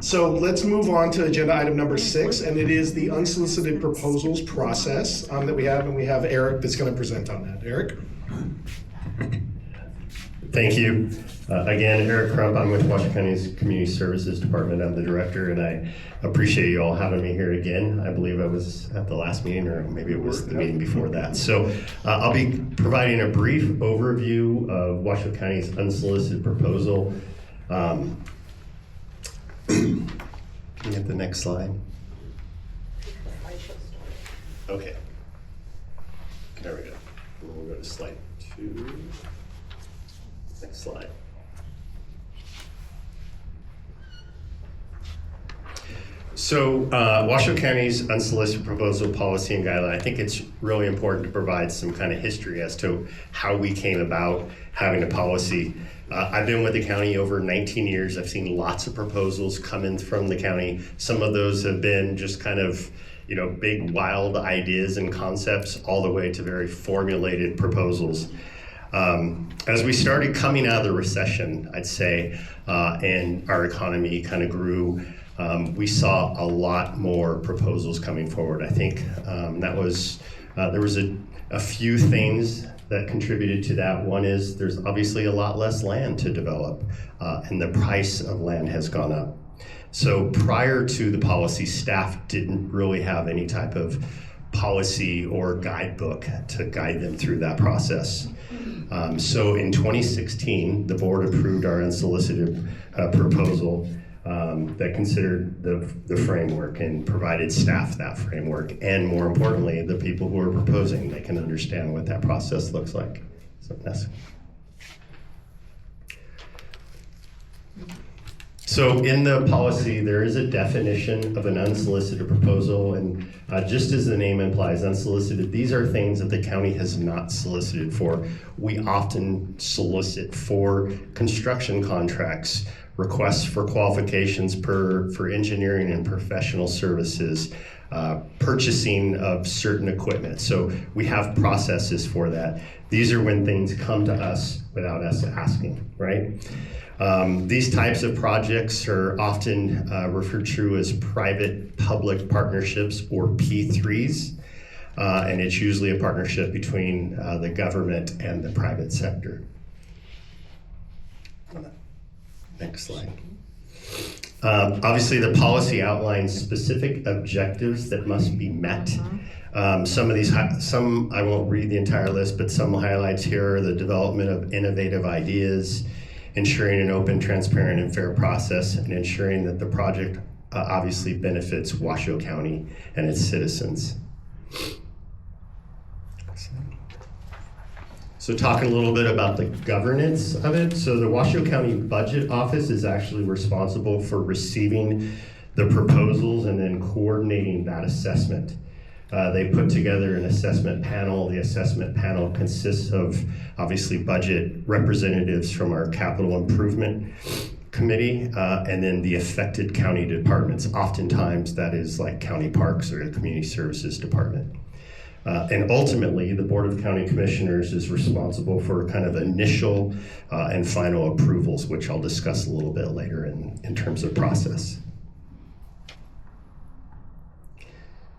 So let's move on to agenda item number 6, and it is the unsolicited proposals process that we have, and we have Eric that's going to present on that. Eric? Thank you. Again, Eric Crump, I'm with Washoe County's Community Services Department. I'm the director, and I appreciate you all having me here again. I believe I was at the last meeting, or maybe it was the meeting before that. So I'll be providing a brief overview of Washoe County's unsolicited proposal. Can you get the next slide? Okay. There we go. We'll go to slide 2. Next slide. So Washoe County's unsolicited proposal policy and guideline, I think it's really important to provide some kind of history as to how we came about having a policy. I've been with the county over 19 years. I've seen lots of proposals come in from the county. Some of those have been just kind of, big wild ideas and concepts, all the way to very formulated proposals. As we started coming out of the recession, I'd say, and our economy kind of grew, we saw a lot more proposals coming forward. I think there was a few things that contributed to that. One is there's obviously a lot less land to develop, and the price of land has gone up. So prior to the policy, staff didn't really have any type of policy or guidebook to guide them through that process. So in 2016, the board approved our unsolicited proposal that considered the framework and provided staff that framework, and more importantly, the people who are proposing, they can understand what that process looks like. So in the policy, there is a definition of an unsolicited proposal, and just as the name implies, unsolicited, these are things that the county has not solicited for. We often solicit for construction contracts, requests for qualifications for engineering and professional services, purchasing of certain equipment. So we have processes for that. These are when things come to us without us asking, right? These types of projects are often referred to as private-public partnerships, or P3s, and it's usually a partnership between the government and the private sector. Next slide. Obviously, the policy outlines specific objectives that must be met. Some I won't read the entire list, but some highlights here are the development of innovative ideas, ensuring an open, transparent, and fair process, and ensuring that the project obviously benefits Washoe County and its citizens. So talking a little bit about the governance of it. So the Washoe County Budget Office is actually responsible for receiving the proposals and then coordinating that assessment. They put together an assessment panel. The assessment panel consists of obviously budget representatives from our capital improvement committee, and then the affected county departments. Oftentimes that is like county parks or the community services department. And ultimately, the Board of County Commissioners is responsible for kind of initial and final approvals, which I'll discuss a little bit later in terms of process.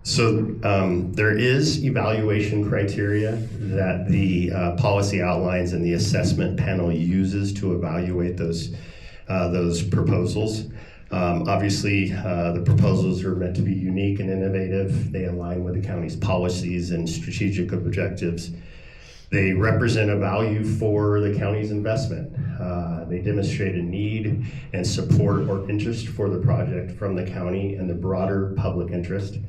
So there is evaluation criteria that the policy outlines and the assessment panel uses to evaluate those proposals. Obviously, the proposals are meant to be unique and innovative. They align with the county's policies and strategic objectives. They represent a value for the county's investment. They demonstrate a need and support or interest for the project from the county and the broader public interest.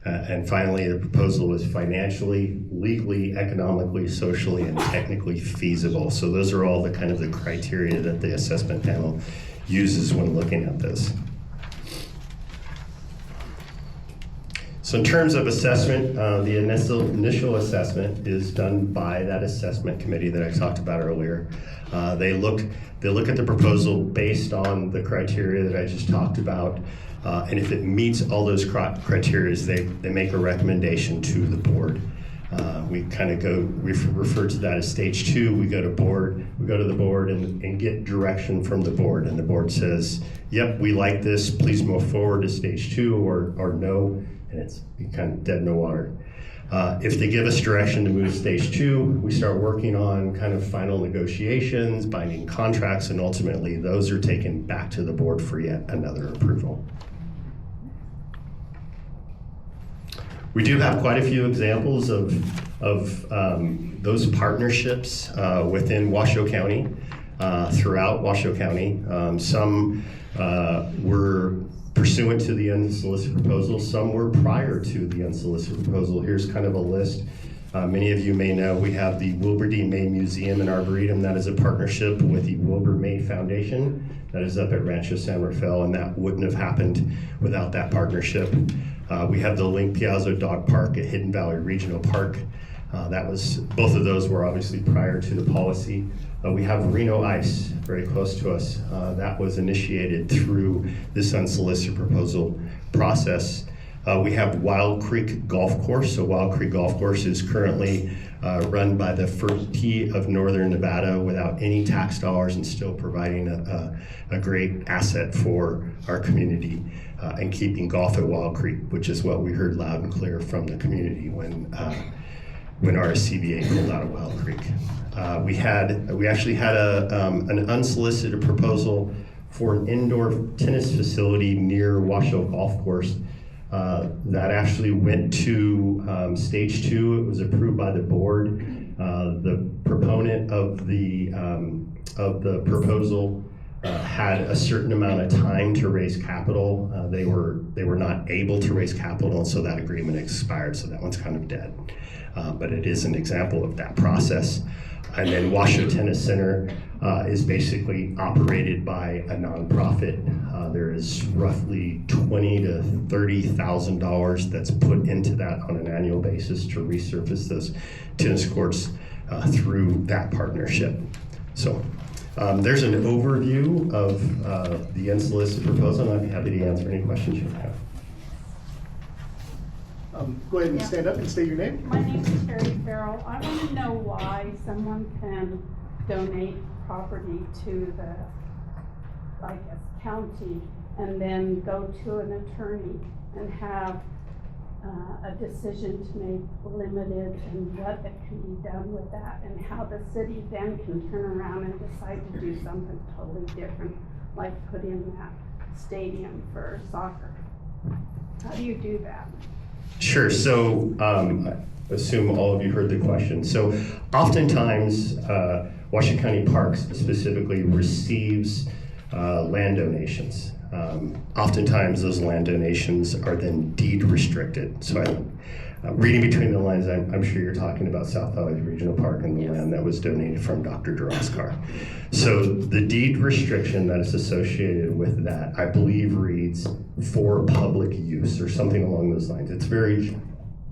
And finally, the proposal is financially, legally, economically, socially, and technically feasible. So those are all the kind of the criteria that the assessment panel uses when looking at this. So in terms of assessment, the initial assessment is done by that assessment committee that I talked about earlier. They look at the proposal based on the criteria that I just talked about, and if it meets all those criteria, they make a recommendation to the board. We kind of we refer to that as stage 2. We go to the board and get direction from the board, and the board says, yep, we like this, please move forward to stage 2, or no, and it's kind of dead in the water. If they give us direction to move to stage 2, we start working on kind of final negotiations, binding contracts, and ultimately those are taken back to the board for yet another approval. We do have quite a few examples of those partnerships within Washoe County, throughout Washoe County. Some were pursuant to the unsolicited proposal, some were prior to the unsolicited proposal. Here's kind of a list. Many of you may know we have the Wilbur D. May Museum and Arboretum. That is a partnership with the Wilbur May Foundation. That is up at Rancho San Rafael, and that wouldn't have happened without that partnership. We have the Link Piazza Dog Park at Hidden Valley Regional Park. Both of those were obviously prior to the policy. We have Reno Ice, very close to us. That was initiated through this unsolicited proposal process. We have Wild Creek Golf Course. So Wild Creek Golf Course is currently run by the First Tee of Northern Nevada without any tax dollars, and still providing a great asset for our community and keeping golf at Wild Creek, which is what we heard loud and clear from the community when our CBA pulled out of Wild Creek. We actually had an unsolicited proposal for an indoor tennis facility near Washoe Golf Course. That actually went to stage 2. It was approved by the board. The proponent of the proposal had a certain amount of time to raise capital. They were not able to raise capital, and so that agreement expired. So that one's kind of dead. But it is an example of that process. And then Washoe Tennis Center is basically operated by a nonprofit. There is roughly $20,000 to $30,000 that's put into that on an annual basis to resurface those tennis courts through that partnership. So there's an overview of the unsolicited proposal, and I'd be happy to answer any questions you have. Go ahead and stand up and state your name. My name is Terry Farrell. I want to know why someone can donate property to the, I guess, county, and then go to an attorney and have a decision to make limited, and what that can be done with that, and how the city then can turn around and decide to do something totally different, like put in that stadium for soccer. How do you do that? Sure. So I assume all of you heard the question. So oftentimes, Washoe County Parks specifically receives land donations. Oftentimes, those land donations are then deed restricted. So reading between the lines, I'm sure you're talking about South Valley Regional Park and the Yes. land that was donated from Dr. Duraskar. So the deed restriction that is associated with that, I believe, reads for public use or something along those lines. It's very,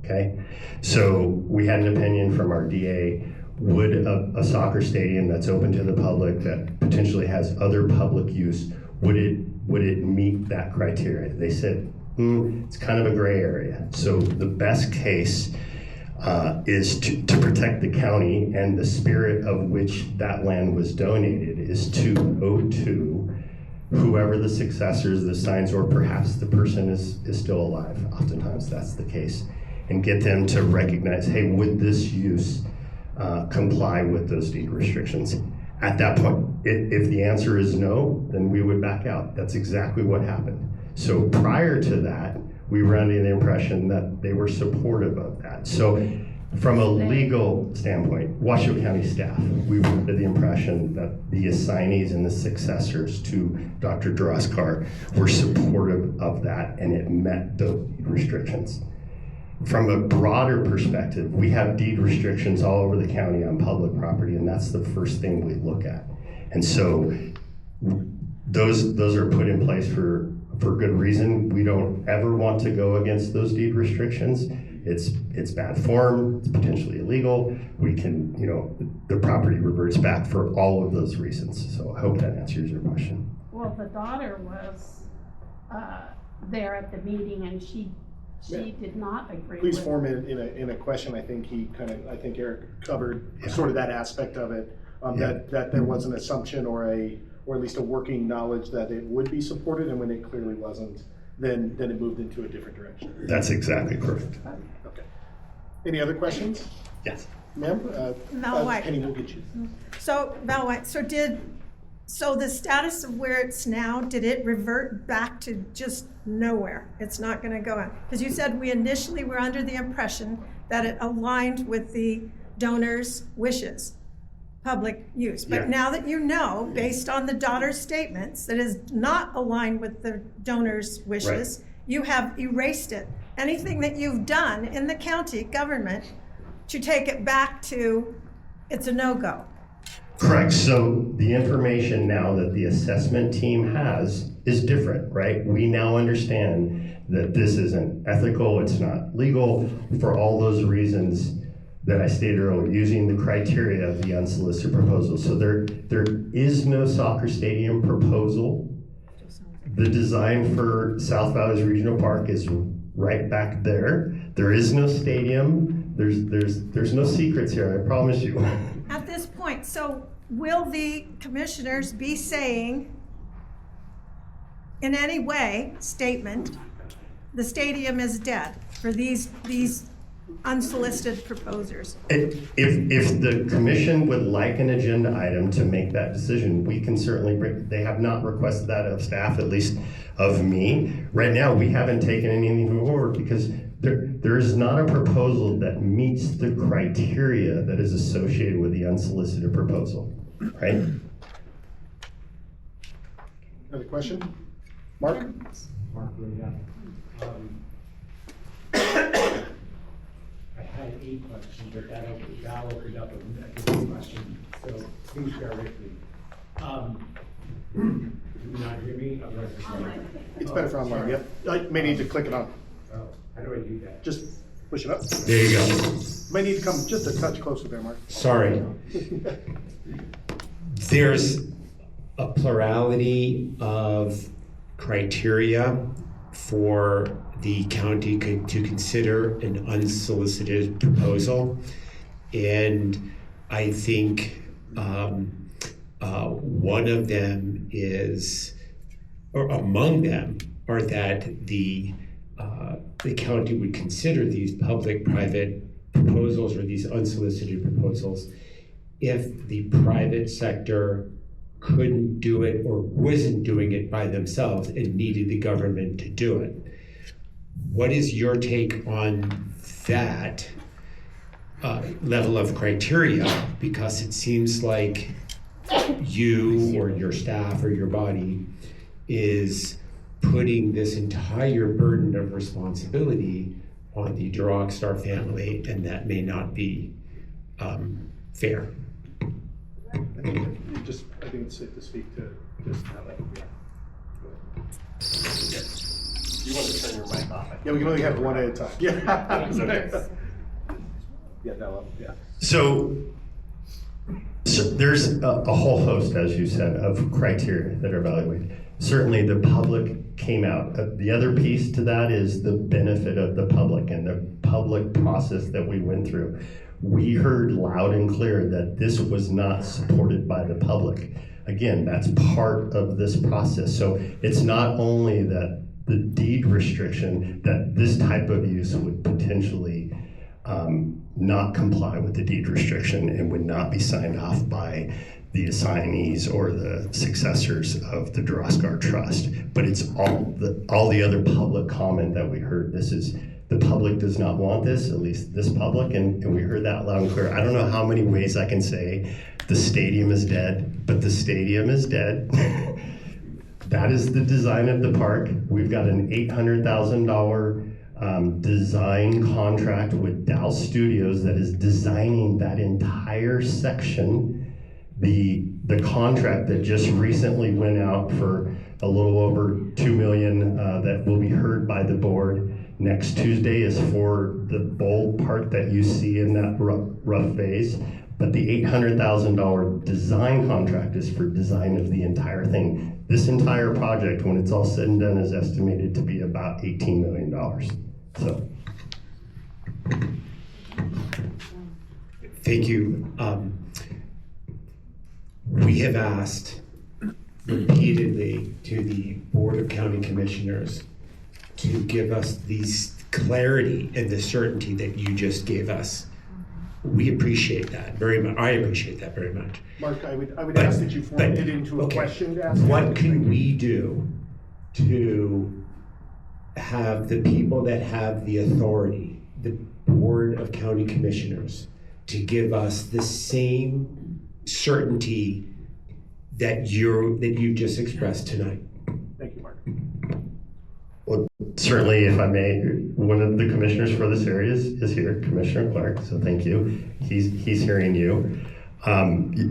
okay? So we had an opinion from our DA. Would a soccer stadium that's open to the public, that potentially has other public use, would it meet that criteria? They said, it's kind of a gray area. So the best case is to protect the county, and the spirit of which that land was donated is to owe to whoever the successors, the signs, or perhaps the person is still alive. Oftentimes that's the case. And get them to recognize, hey, would this use comply with those deed restrictions? At that point, if the answer is no, then we would back out. That's exactly what happened. So prior to that, we were under the impression that they were supportive of that. So from a legal standpoint, Washoe County staff, we were under the impression that the assignees and the successors to Dr. Duraskar were supportive of that, and it met the restrictions. From a broader perspective, we have deed restrictions all over the county on public property, and that's the first thing we look at. And so those are put in place for good reason. We don't ever want to go against those deed restrictions. It's bad form, it's potentially illegal. We can, the property reverts back for all of those reasons. So I hope that answers your question. Well, the daughter was there at the meeting, and she she did not agree Please with. form it in a question. I think Eric covered sort of that aspect of it, that there was an assumption or at least a working knowledge that it would be supported, and when it clearly wasn't, then it moved into a different direction. That's exactly correct. Okay. Any other questions? Yes. Ma'am? Val White. Penny, we'll get you. So, Val White, so the status of where it's now, did it revert back to just nowhere? It's not gonna go out? Because you said we initially were under the impression that it aligned with the donor's wishes, public use. Yeah. But now that you know, based on the daughter's statements, that is not aligned with the donor's wishes, you have erased it. Anything that you've done in the county government to take it back to, it's a no-go. Correct. So the information now that the assessment team has is different, right? We now understand that this isn't ethical, it's not legal, for all those reasons that I stated earlier, using the criteria of the unsolicited proposal. So there is no soccer stadium proposal. The design for South Valleys Regional Park is right back there. There is no stadium. There's no secrets here, I promise you. At this point, so will the commissioners be saying in any way, statement, the stadium is dead for these unsolicited proposers? If the commission would like an agenda item to make that decision, we can certainly bring, they have not requested that of staff, at least of me. Right now, we haven't taken anything forward because there is not a proposal that meets the criteria that is associated with the unsolicited proposal, right? Another question? Mark? Mark, I had 8 questions, but that opened up a different question, so please bear with me. Do you not hear me? Otherwise, It's better for online, yep. I may need to click it on. Oh, how do I do that? Just push it up. There you go. May need to come just a touch closer there, Mark. Sorry. There's a plurality of criteria for the county to consider an unsolicited proposal. And I think one of them is, or among them, are that the county would consider these public-private proposals or these unsolicited proposals if the private sector couldn't do it or wasn't doing it by themselves and needed the government to do it. What is your take on that level of criteria? Because it seems like you or your staff or your body is putting this entire burden of responsibility on the Drogstar family, and that may not be fair. I think it's safe to speak to just how that would be. You want to turn your mic off? Yeah, we can only have one at a time. Yeah. Okay. Yeah, that one, yeah. So there's a whole host, as you said, of criteria that are evaluated. Certainly the public came out. The other piece to that is the benefit of the public and the public process that we went through. We heard loud and clear that this was not supported by the public. Again, that's part of this process. So it's not only that the deed restriction, that this type of use would potentially not comply with the deed restriction and would not be signed off by the assignees or the successors of the Drogstar Trust. But it's all the other public comment that we heard. This is, the public does not want this, at least this public, and we heard that loud and clear. I don't know how many ways I can say the stadium is dead, but the stadium is dead. That is the design of the park. We've got an $800,000 design contract with Dow Studios that is designing that entire section. The contract that just recently went out for a little over $2 million that will be heard by the board next Tuesday is for the bold part that you see in that rough phase. But the $800,000 design contract is for design of the entire thing. This entire project, when it's all said and done, is estimated to be about $18 million. So, Thank you. We have asked repeatedly to the Board of County Commissioners to give us these clarity and the certainty that you just gave us. We appreciate that very much. I appreciate that very much. Mark, I would ask that you form it into a okay, question to ask. what can we do to have the people that have the authority, the Board of County Commissioners, to give us the same certainty that you've just expressed tonight? Thank you, Mark. well, certainly, if I may, one of the commissioners for this area is here, Commissioner Clark. So thank you. He's hearing you.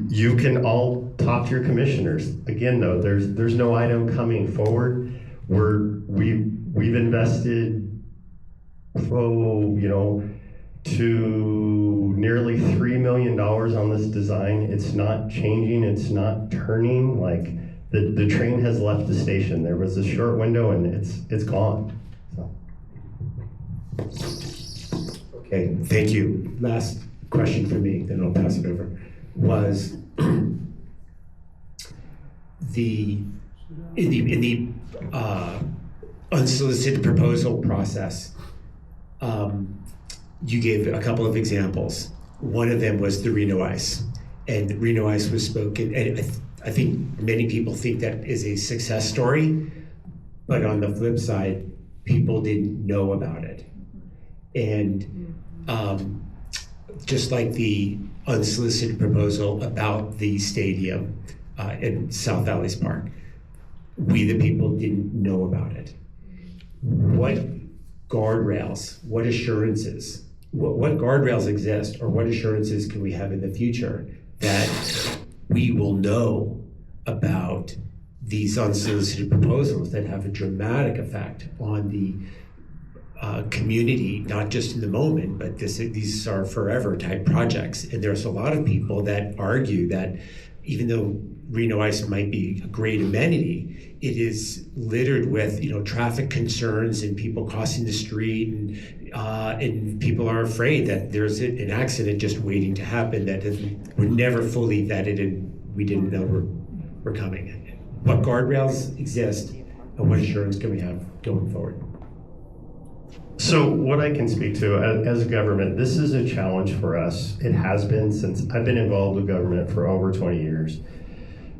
You can all talk to your commissioners. Again, though, there's no item coming forward. We've invested, to nearly $3 million on this design. It's not changing. It's not turning. Like the train has left the station. There was a short window, and it's gone. So. Okay, thank you. Last question for me, then I'll pass it over, was in the unsolicited proposal process, you gave a couple of examples. One of them was the Reno Ice, and Reno Ice was spoken, and I think many people think that is a success story, but on the flip side, people didn't know about it. And just like the unsolicited proposal about the stadium in South Valleys Park, we the people didn't know about it. What guardrails, what assurances, what guardrails exist, or what assurances can we have in the future that we will know about these unsolicited proposals that have a dramatic effect on the community, not just in the moment, but these are forever type projects. And there's a lot of people that argue that even though Reno Ice might be a great amenity, it is littered with traffic concerns and people crossing the street, and people are afraid that there's an accident just waiting to happen that we're never fully vetted and we didn't know were coming. What guardrails exist and what assurance can we have going forward? So what I can speak to as a government, this is a challenge for us. It has been since I've been involved with government for over 20 years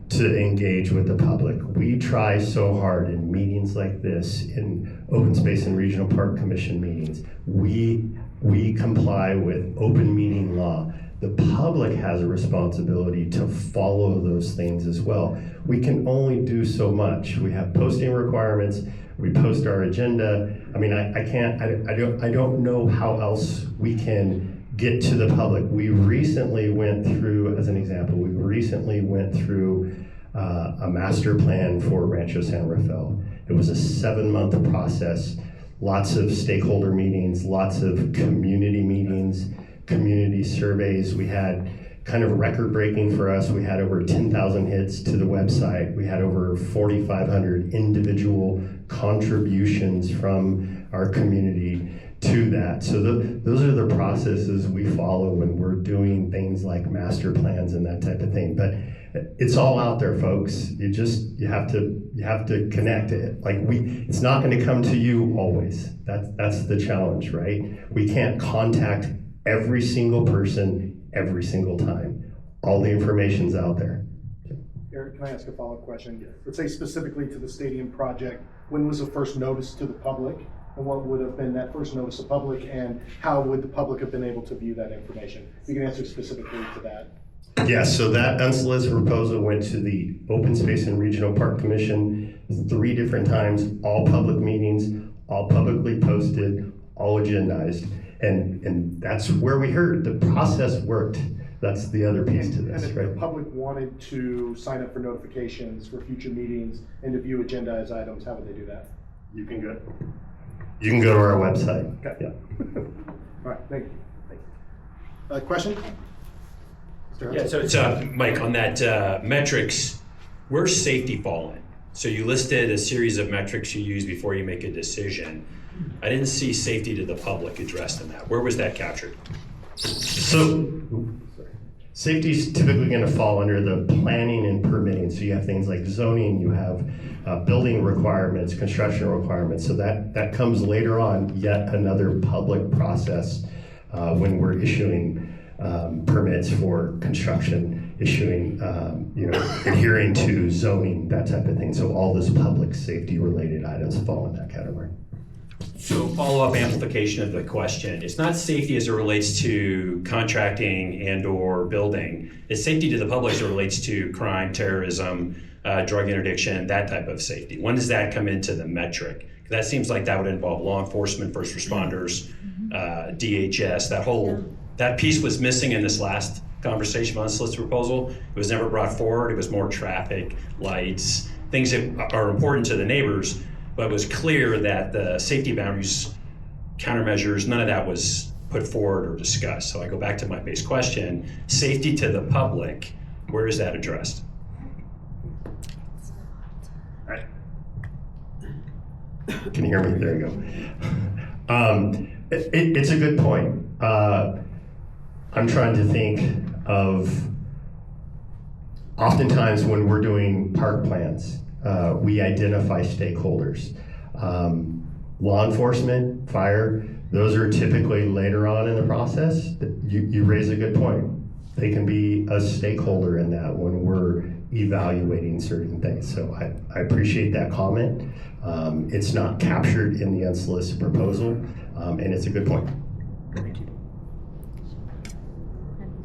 to engage with the public. We try so hard in meetings like this, in open space and regional park commission meetings. We comply with open meeting law. The public has a responsibility to follow those things as well. We can only do so much. We have posting requirements. We post our agenda. I mean, I don't know how else we can get to the public. We recently went through, as an example, a master plan for Rancho San Rafael. It was a 7-month process, lots of stakeholder meetings, lots of community meetings, community surveys. We had kind of record-breaking for us. We had over 10,000 hits to the website. We had over 4,500 individual contributions from our community to that. So those are the processes we follow when we're doing things like master plans and that type of thing. But it's all out there, folks. You have to connect it. It's not going to come to you always. That's the challenge, right? We can't contact every single person every single time. All the information's out there. Eric, can I ask a follow-up question? Yes. Let's say specifically to the stadium project, when was the first notice to the public? And what would have been that first notice to public, and how would the public have been able to view that information? You can answer specifically to that. Yeah, so that unsolicited proposal went to the Open Space and Regional Park Commission 3 different times, all public meetings, all publicly posted, all agendized. And that's where we heard the process worked. That's the other piece to this, and if right? the public wanted to sign up for notifications for future meetings and to view agendized items, how would they do that? You can go to our website. Okay. Yeah. All right, thank you. Question? Mr. Yeah, so it's Mike, on that metrics, where's safety fall in? So you listed a series of metrics you use before you make a decision. I didn't see safety to the public addressed in that. Where was that captured? So, safety is typically going to fall under the planning and permitting. So you have things like zoning, you have building requirements, construction requirements. So that comes later on, yet another public process when we're issuing permits for construction, issuing, adhering to zoning, that type of thing. So all those public safety related items fall in that category. So follow-up amplification of the question. It's not safety as it relates to contracting and or building. It's safety to the public as it relates to crime, terrorism, drug interdiction, that type of safety. When does that come into the metric? That seems like that would involve law enforcement, first responders, DHS, that piece was missing in this last conversation on unsolicited proposal. It was never brought forward. It was more traffic, lights, things that are important to the neighbors, but it was clear that the safety boundaries, countermeasures, none of that was put forward or discussed. So I go back to my base question, safety to the public, where is that addressed? Can you hear me? There you go. It's a good point. I'm trying to think of, oftentimes when we're doing park plans, we identify stakeholders. Law enforcement, fire, those are typically later on in the process. You raise a good point. They can be a stakeholder in that when we're evaluating certain things. So I appreciate that comment. It's not captured in the unsolicited proposal, and it's a good point. Thank you.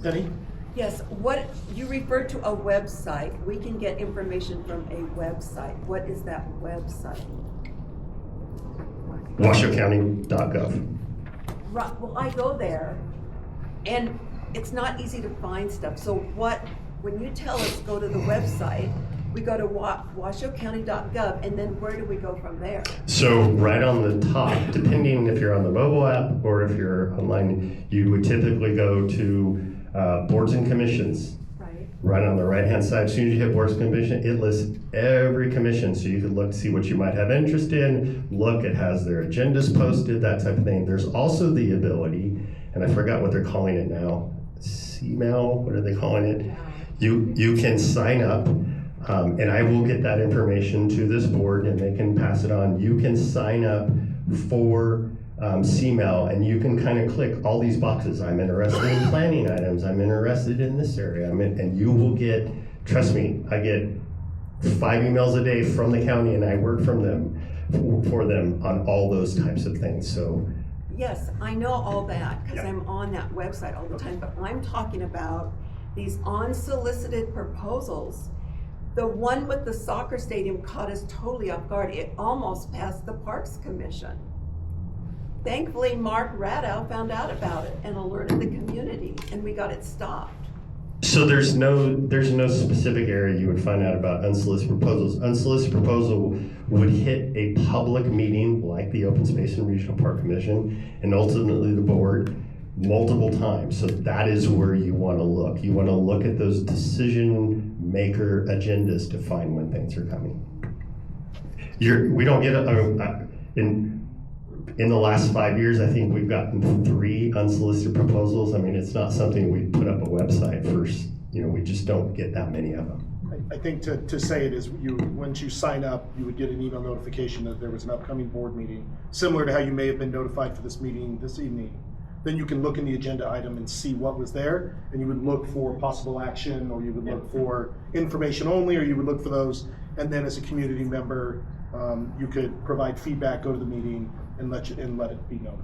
Penny? Yes, what, you referred to a website. We can get information from a website. What is that website? WashoueCounty.gov. Right, well, I go there and it's not easy to find stuff. So when you tell us go to the website, we go to WashoueCounty.gov, and then where do we go from there? So right on the top, depending if you're on the mobile app or if you're online, you would typically go to boards and commissions. Right. Right on the right-hand side, as soon as you hit boards and commission, it lists every commission, so you can look to see what you might have interest in. Look, it has their agendas posted, that type of thing. There's also the ability, and I forgot what they're calling it now, CMail, what are they calling it? You can sign up, and I will get that information to this board and they can pass it on. You can sign up for CMail, and you can kind of click all these boxes. I'm interested in planning items. I'm interested in this area. And you will get, trust me, I get 5 emails a day from the county, and I work from them for them on all those types of things. So Yes, I know all that because Yeah. I'm on that website all the time, but I'm talking about these unsolicited proposals. The one with the soccer stadium caught us totally off guard. It almost passed the Parks Commission. Thankfully, Mark Radow found out about it and alerted the community, and we got it stopped. So there's no specific area you would find out about unsolicited proposals. Unsolicited proposal would hit a public meeting like the Open Space and Regional Park Commission and ultimately the board multiple times. So that is where you want to look. You want to look at those decision maker agendas to find when things are coming. We don't get in the last 5 years, I think we've gotten 3 unsolicited proposals. I mean, it's not something we put up a website first. We just don't get that many of them. I think to say it is, once you sign up, you would get an email notification that there was an upcoming board meeting, similar to how you may have been notified for this meeting this evening. Then you can look in the agenda item and see what was there, and you would look for possible action, or you would look for information only, or you would look for those. And then as a community member, you could provide feedback, go to the meeting, and let it be known.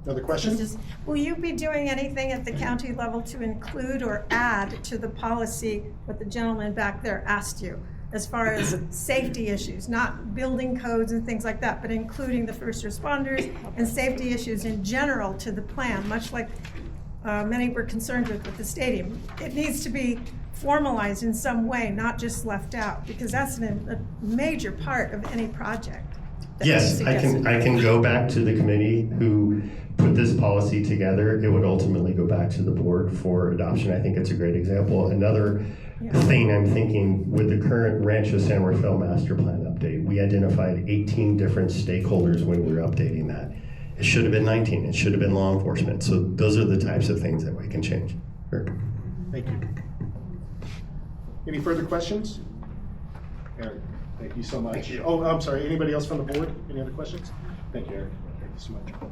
Another question? Will you be doing anything at the county level to include or add to the policy what the gentleman back there asked you, as far as safety issues, not building codes and things like that, but including the first responders and safety issues in general to the plan, much like many were concerned with the stadium? It needs to be formalized in some way, not just left out, because that's a major part of any project. Yes, I can go back to the committee who put this policy together. It would ultimately go back to the board for adoption. I think it's a great example. Another thing I'm thinking with the current Rancho San Rafael master plan update, we identified 18 different stakeholders when we were updating that. It should have been 19. It should have been law enforcement. So those are the types of things that we can change. Sure. Thank you. Any further questions? Eric, thank you so much. Thank you. Oh, I'm sorry. Anybody else from the board? Any other questions? Thank you, Eric. Thank you so much.